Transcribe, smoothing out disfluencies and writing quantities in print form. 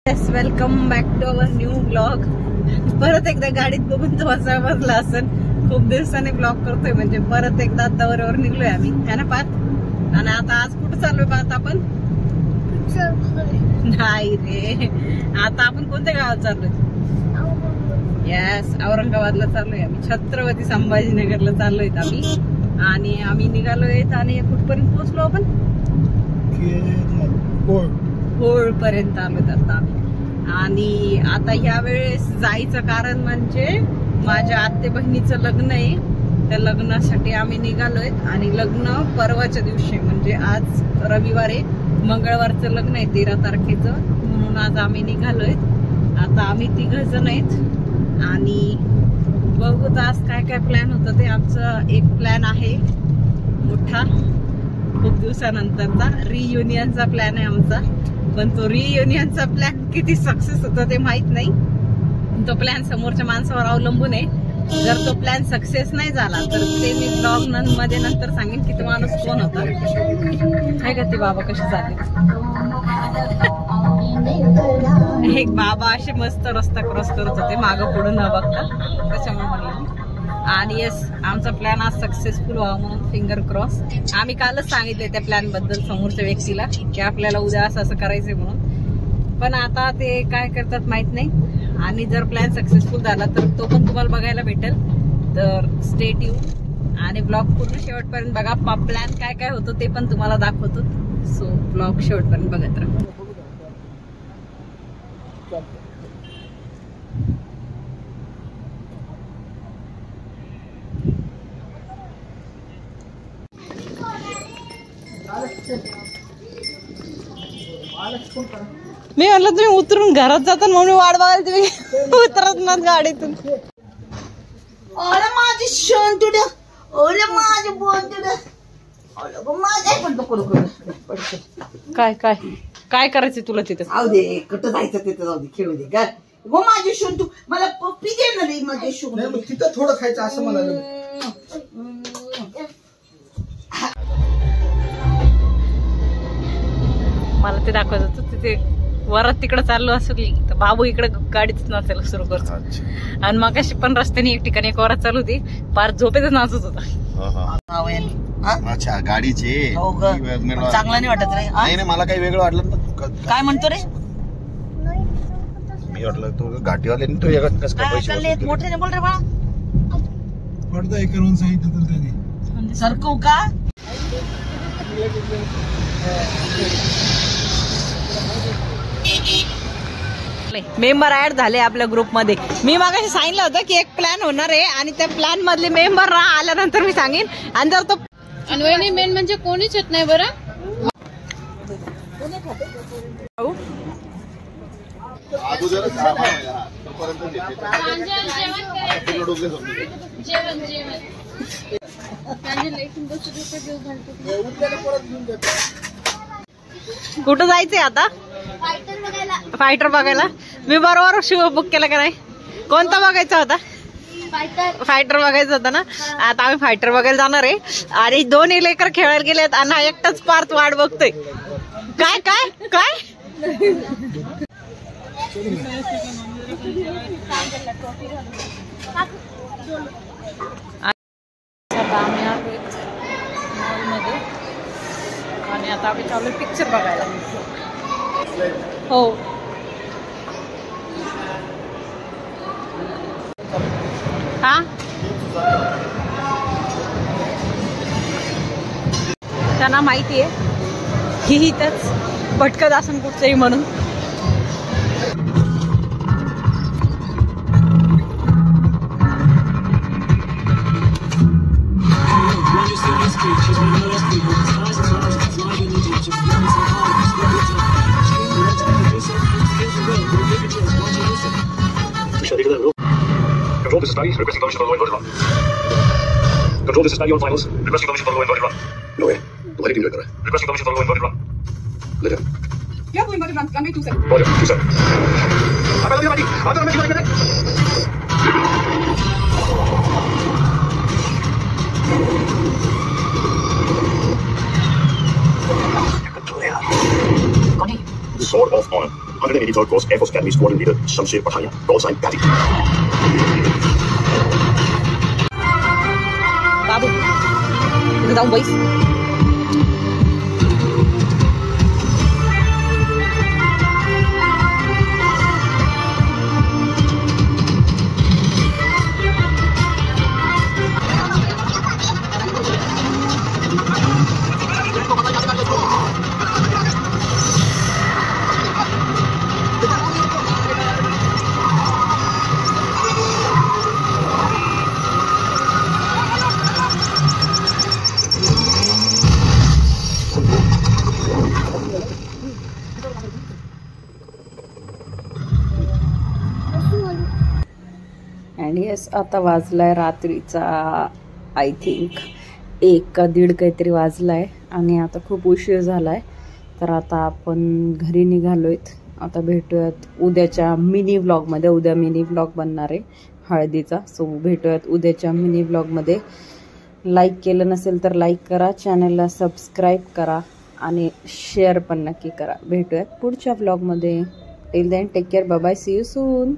Yes, welcome back to our new blog. परत एकदा गाडीत बघून तो असा बसला असेल. खूप दिवसांनी ब्लॉग करतोय, म्हणजे परत एकदा दौऱ्यावर निघलोय आम्ही, है ना पात. आणि आता आज कुठं चाललोय पात आपण? नाही रे, आता आपण कोणत्या गावात चाललोय? येस, औरंगाबादला चाललोय आम्ही. छत्रपती संभाजीनगरला चाललोय आम्ही. आणि आम्ही निघालोय आणि कुठपर्यंत पोहोचलो आपण? होळ पर्यंत आलोय आता. आणि आता ह्या वेळेस जायचं कारण म्हणजे माझ्या आत्ते बहिणीचं लग्न आहे. त्या लग्नासाठी आम्ही निघालोय. आणि लग्न परवाच्या दिवशी, म्हणजे आज रविवार आहे, मंगळवारचं लग्न आहे 13 तारखेचं. म्हणून आज आम्ही निघालोय. आता आम्ही 3 जण आहेत. आणि बघू आज काय काय प्लॅन होतं ते. आमचं एक प्लॅन आहे मोठा, खूप दिवसानंतरचा रियुनियनचा प्लॅन आहे आमचा. पण तो रियुनियनचा प्लॅन किती सक्सेस होतो ते माहित नाही. तो प्लॅन समोरच्या माणसावर अवलंबून आहे. जर तो प्लॅन सक्सेस नाही झाला तर ते मी ब्लॉग मध्ये नंतर सांगेन की तो माणूस कोण होता. काय का ते बाबा कसे झाले. एक बाबा असे मस्त रस्ता क्रॉस करत होते मागं पुढे न बघता, त्याच्यामुळे म्हणलं. आणि येस, आमचा प्लॅन आज सक्सेसफुल व्हावा म्हणून फिंगर क्रॉस. आम्ही कालच सांगितले त्या प्लॅन बद्दल समोरच्या व्यक्तीला की आपल्याला उद्या असं असं करायचंय म्हणून. पण आता ते काय करतात माहित नाही. आणि जर प्लॅन सक्सेसफुल झाला तर तो पण तुम्हाला बघायला भेटेल. तर स्टे ट्यून आणि ब्लॉग पूर्ण शेवटपर्यंत बघा. प्लॅन काय काय होतं ते पण तुम्हाला दाखवतो. सो ब्लॉग शेवटपर्यंत बघत राहा. मी म्हणलं तुम्ही उतरून घरात जाता म्हणून वाट बघायला तुम्ही उतरत ना गाडीतून. माझी शोन तुझ्या, ओले माझे बोल तुझ्या, काय काय काय करायचं तुला तिथे? जाऊ दे, कुठं जायचं तिथं जाऊ दे, खेळू दे का. गो माझी शोन, तू मला पप्पी दे ना रे. माझी शोन तिथं थोडं खायचं असं म्हणाले. मला ते दाखवत होतं तिथे वरात तिकडे चाललो असेल तर बाबू इकडे गाडीच नाचायला सुरू करतो. आणि मग अशी पण रस्त्याने एक ठिकाणी एक वरात चालू होती, पार झोपेतच नाचत होता. अच्छा, गाडीचे चांगला नाही वाटत रे. नाही मला काही वेगळं वाटलं. काय म्हणतो रे? मी वाटलं तो घाटीवाले तो कसं काय पैसे मोठे बोल रे बाळा. पडदा हे करून सांगितलं तर त्यांनी सरकू का? मेंबर ऍड झाले आपल्या ग्रुपमध्ये. मी मागाशी सांगितलं होतं की एक प्लॅन होणार आहे आणि त्या प्लॅन मधले मेंबर आल्यानंतर मी सांगेन. आणि जर तो अनवयनी मेन म्हणजे कोणीच येत नाही बरं. कुठं जायचंय आता? फायटर बघायला. मी बरोबर शो बुक केला का नाही? कोणता बघायचा होता? फायटर बघायचं होतं ना. आता आम्ही फायटर बघायला जाणार आहे. आणि 2 लेकर खेळायला गेलेत आणि हा एकटाच पार्थ वाट बघतोय. काय काय काय आता आम्ही आलोय मॉलमध्ये आणि आता आम्ही चालू पिक्चर बघायला. हो, हा त्यांना माहिती आहे ही इथंच भटकत असून कुठचंही म्हणून. Control, this is Patty, requesting permission for the low inverted run. Control, this is Patty on finals, requesting permission for the low inverted run. No way. तुम्हारी टीम लेकर है. Requesting permission for the low inverted run. Let him. क्या low inverted run? Runway 27. Roger, 27. आता लगे Patty, आता रमेश की बारी Control यार. कौन है? Sword of honor. 183rd Course Air Force Academy Squadron Leader Shamsher Pathaia. Call sign Patty. बाबू इथं जाऊन बैस. आणि येस आता वाजलाय रात्रीचा आय थिंक 1 का 1:30 काहीतरी वाजलाय आणि आता खूप उशीर झालाय. तर आता आपण घरी निघालोयत. आता भेटूयात उद्याच्या मिनी व्लॉगमध्ये. उद्या मिनी व्लॉग बनणार आहे हळदीचा. सो भेटूयात उद्याच्या मिनी व्लॉगमध्ये. लाईक केलं नसेल तर लाईक करा, चॅनलला सबस्क्राईब करा आणि शेअर पण नक्की करा. भेटूयात पुढच्या व्लॉगमध्ये. Till then take care, bye bye, see you soon.